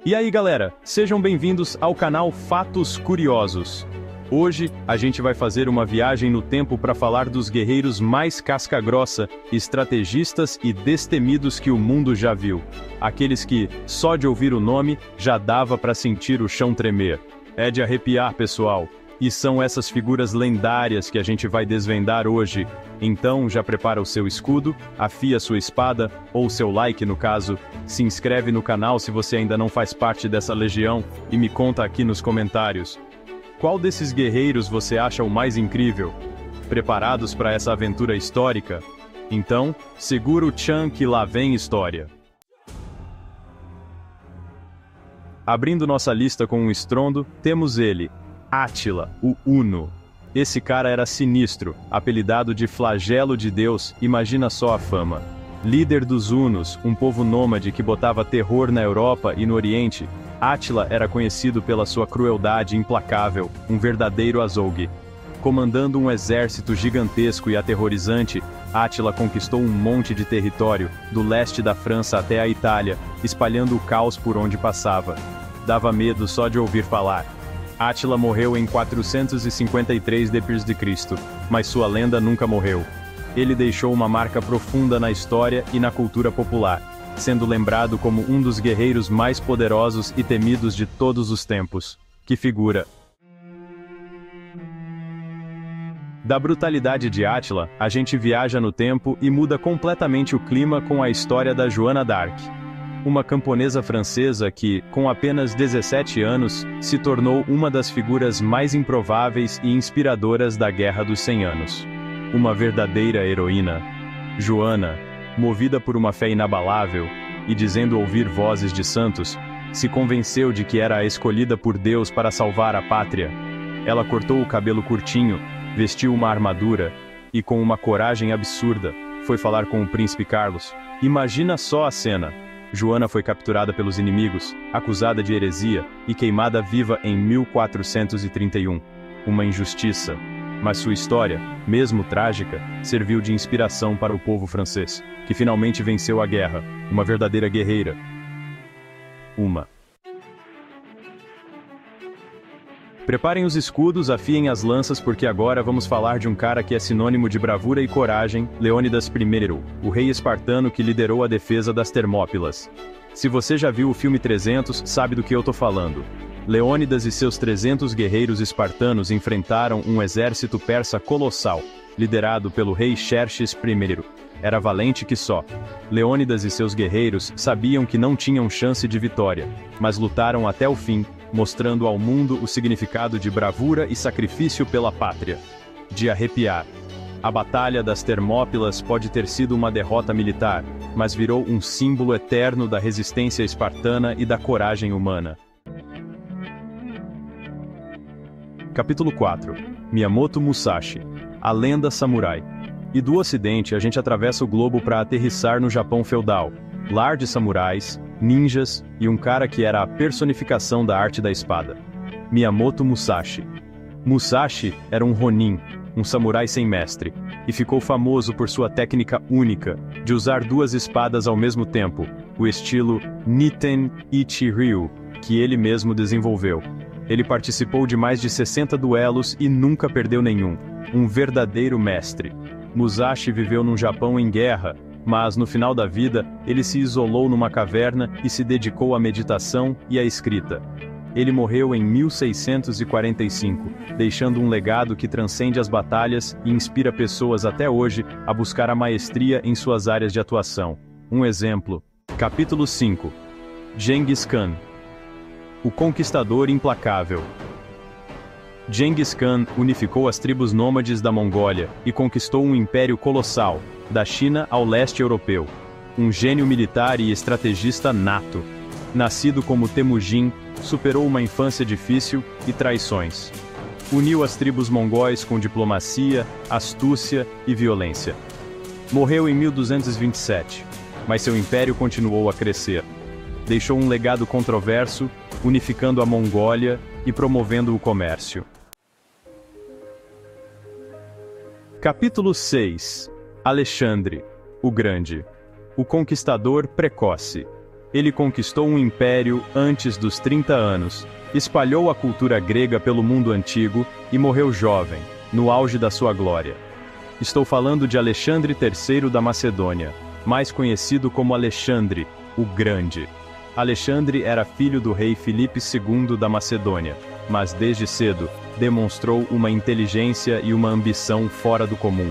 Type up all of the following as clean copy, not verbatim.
E aí galera, sejam bem-vindos ao canal Fatos Curiosos. Hoje, a gente vai fazer uma viagem no tempo para falar dos guerreiros mais casca-grossa, estrategistas e destemidos que o mundo já viu. Aqueles que, só de ouvir o nome, já dava para sentir o chão tremer. É de arrepiar, pessoal. E são essas figuras lendárias que a gente vai desvendar hoje. Então, já prepara o seu escudo, afia sua espada, ou seu like no caso, se inscreve no canal se você ainda não faz parte dessa legião, e me conta aqui nos comentários. Qual desses guerreiros você acha o mais incrível? Preparados para essa aventura histórica? Então, segura o tchan que lá vem história. Abrindo nossa lista com um estrondo, temos ele, Átila, o Huno. Esse cara era sinistro, apelidado de Flagelo de Deus, imagina só a fama. Líder dos Hunos, um povo nômade que botava terror na Europa e no Oriente, Átila era conhecido pela sua crueldade implacável, um verdadeiro azougue. Comandando um exército gigantesco e aterrorizante, Átila conquistou um monte de território, do leste da França até a Itália, espalhando o caos por onde passava. Dava medo só de ouvir falar. Átila morreu em 453 d.C., mas sua lenda nunca morreu. Ele deixou uma marca profunda na história e na cultura popular, sendo lembrado como um dos guerreiros mais poderosos e temidos de todos os tempos. Que figura! Da brutalidade de Átila, a gente viaja no tempo e muda completamente o clima com a história da Joana d'Arc. Uma camponesa francesa que, com apenas 17 anos, se tornou uma das figuras mais improváveis e inspiradoras da Guerra dos 100 Anos. Uma verdadeira heroína. Joana, movida por uma fé inabalável, e dizendo ouvir vozes de santos, se convenceu de que era a escolhida por Deus para salvar a pátria. Ela cortou o cabelo curtinho, vestiu uma armadura, e com uma coragem absurda, foi falar com o príncipe Carlos. Imagina só a cena! Joana foi capturada pelos inimigos, acusada de heresia, e queimada viva em 1431. Uma injustiça. Mas sua história, mesmo trágica, serviu de inspiração para o povo francês, que finalmente venceu a guerra, uma verdadeira guerreira. Preparem os escudos, afiem as lanças porque agora vamos falar de um cara que é sinônimo de bravura e coragem, Leônidas I, o rei espartano que liderou a defesa das Termópilas. Se você já viu o filme 300, sabe do que eu tô falando. Leônidas e seus 300 guerreiros espartanos enfrentaram um exército persa colossal, liderado pelo rei Xerxes I. Era valente que só. Leônidas e seus guerreiros sabiam que não tinham chance de vitória, mas lutaram até o fim, mostrando ao mundo o significado de bravura e sacrifício pela pátria. De arrepiar. A Batalha das Termópilas pode ter sido uma derrota militar, mas virou um símbolo eterno da resistência espartana e da coragem humana. Capítulo 4. Miyamoto Musashi, a lenda samurai. E do ocidente a gente atravessa o globo para aterrissar no Japão feudal, lar de samurais, ninjas e um cara que era a personificação da arte da espada. Miyamoto Musashi. Musashi era um ronin, um samurai sem mestre, e ficou famoso por sua técnica única de usar duas espadas ao mesmo tempo, o estilo Niten Ichi Ryu, que ele mesmo desenvolveu. Ele participou de mais de 60 duelos e nunca perdeu nenhum. Um verdadeiro mestre. Musashi viveu num Japão em guerra, mas no final da vida, ele se isolou numa caverna e se dedicou à meditação e à escrita. Ele morreu em 1645, deixando um legado que transcende as batalhas e inspira pessoas até hoje a buscar a maestria em suas áreas de atuação. Um exemplo. Capítulo 5. Genghis Khan. O Conquistador Implacável. Genghis Khan unificou as tribos nômades da Mongólia e conquistou um império colossal, da China ao leste europeu. Um gênio militar e estrategista nato. Nascido como Temujin, superou uma infância difícil e traições. Uniu as tribos mongóis com diplomacia, astúcia e violência. Morreu em 1227, mas seu império continuou a crescer. Deixou um legado controverso, unificando a Mongólia e promovendo o comércio. Capítulo 6. Alexandre, o Grande. O Conquistador Precoce. Ele conquistou um império antes dos 30 anos, espalhou a cultura grega pelo mundo antigo e morreu jovem, no auge da sua glória. Estou falando de Alexandre III da Macedônia, mais conhecido como Alexandre, o Grande. Alexandre era filho do rei Filipe II da Macedônia, mas desde cedo demonstrou uma inteligência e uma ambição fora do comum.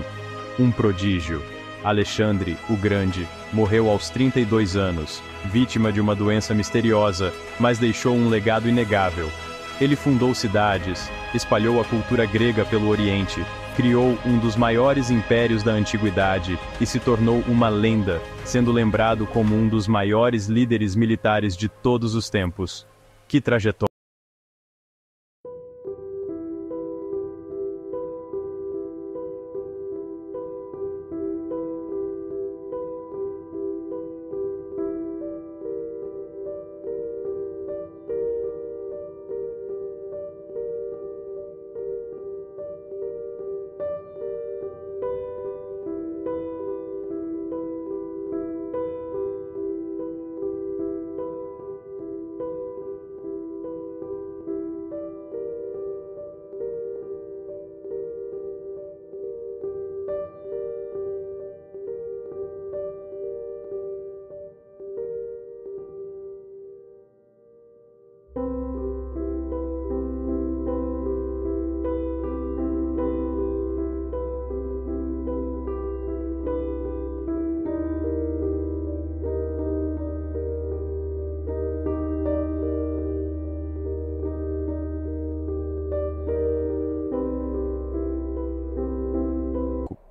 Um prodígio. Alexandre, o Grande, morreu aos 32 anos, vítima de uma doença misteriosa, mas deixou um legado inegável. Ele fundou cidades, espalhou a cultura grega pelo Oriente, criou um dos maiores impérios da antiguidade e se tornou uma lenda, sendo lembrado como um dos maiores líderes militares de todos os tempos. Que trajetória!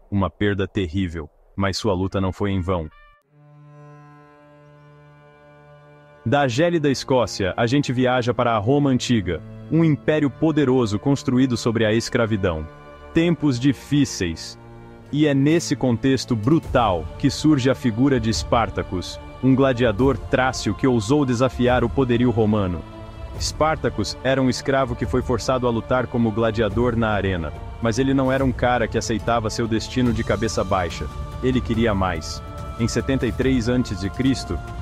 Uma perda terrível, mas sua luta não foi em vão. Da gélida Escócia, a gente viaja para a Roma Antiga, um império poderoso construído sobre a escravidão. Tempos difíceis. E é nesse contexto brutal que surge a figura de Espartacus, um gladiador trácio que ousou desafiar o poderio romano. Spartacus era um escravo que foi forçado a lutar como gladiador na arena, mas ele não era um cara que aceitava seu destino de cabeça baixa. Ele queria mais. Em 73 a.C.,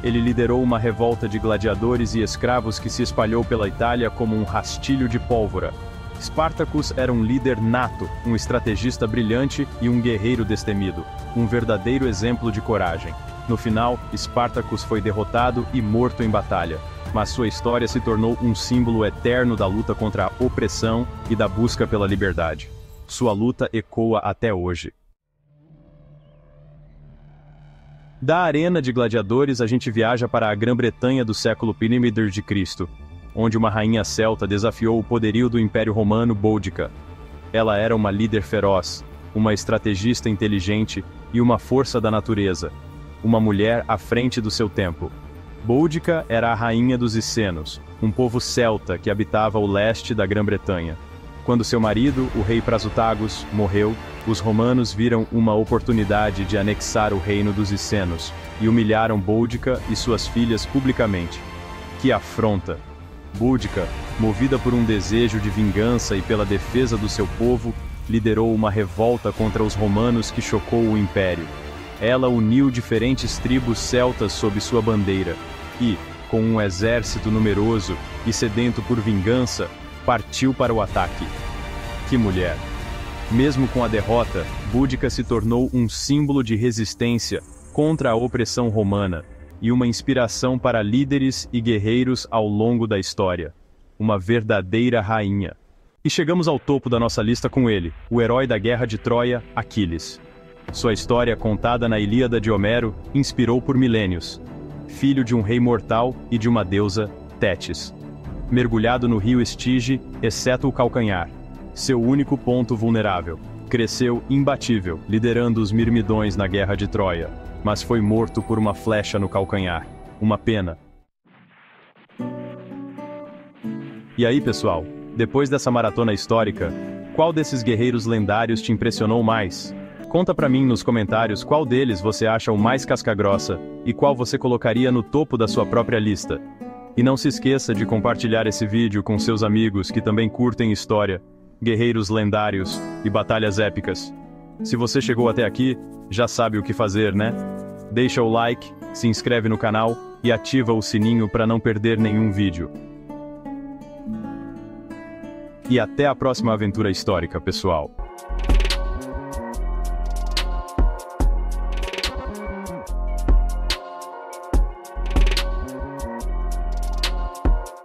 ele liderou uma revolta de gladiadores e escravos que se espalhou pela Itália como um rastilho de pólvora. Spartacus era um líder nato, um estrategista brilhante e um guerreiro destemido, um verdadeiro exemplo de coragem. No final, Spartacus foi derrotado e morto em batalha, mas sua história se tornou um símbolo eterno da luta contra a opressão e da busca pela liberdade. Sua luta ecoa até hoje. Da arena de gladiadores a gente viaja para a Grã-Bretanha do século I d.C., onde uma rainha celta desafiou o poderio do Império Romano Boudica. Ela era uma líder feroz, uma estrategista inteligente e uma força da natureza, uma mulher à frente do seu tempo. Boudica era a rainha dos Essenos, um povo celta que habitava o leste da Grã-Bretanha. Quando seu marido, o rei Prasutagus, morreu, os romanos viram uma oportunidade de anexar o reino dos Essenos, e humilharam Boudica e suas filhas publicamente. Que afronta! Boudica, movida por um desejo de vingança e pela defesa do seu povo, liderou uma revolta contra os romanos que chocou o império. Ela uniu diferentes tribos celtas sob sua bandeira, e, com um exército numeroso e sedento por vingança, partiu para o ataque. Que mulher! Mesmo com a derrota, Boudica se tornou um símbolo de resistência contra a opressão romana, e uma inspiração para líderes e guerreiros ao longo da história. Uma verdadeira rainha. E chegamos ao topo da nossa lista com ele, o herói da guerra de Troia, Aquiles. Sua história, contada na Ilíada de Homero, inspirou por milênios. Filho de um rei mortal e de uma deusa, Tétis. Mergulhado no rio Estige, exceto o calcanhar, seu único ponto vulnerável. Cresceu imbatível, liderando os mirmidões na guerra de Troia, mas foi morto por uma flecha no calcanhar. Uma pena. E aí, pessoal, depois dessa maratona histórica, qual desses guerreiros lendários te impressionou mais? Conta pra mim nos comentários qual deles você acha o mais casca-grossa e qual você colocaria no topo da sua própria lista. E não se esqueça de compartilhar esse vídeo com seus amigos que também curtem história, guerreiros lendários e batalhas épicas. Se você chegou até aqui, já sabe o que fazer, né? Deixa o like, se inscreve no canal e ativa o sininho para não perder nenhum vídeo. E até a próxima aventura histórica, pessoal!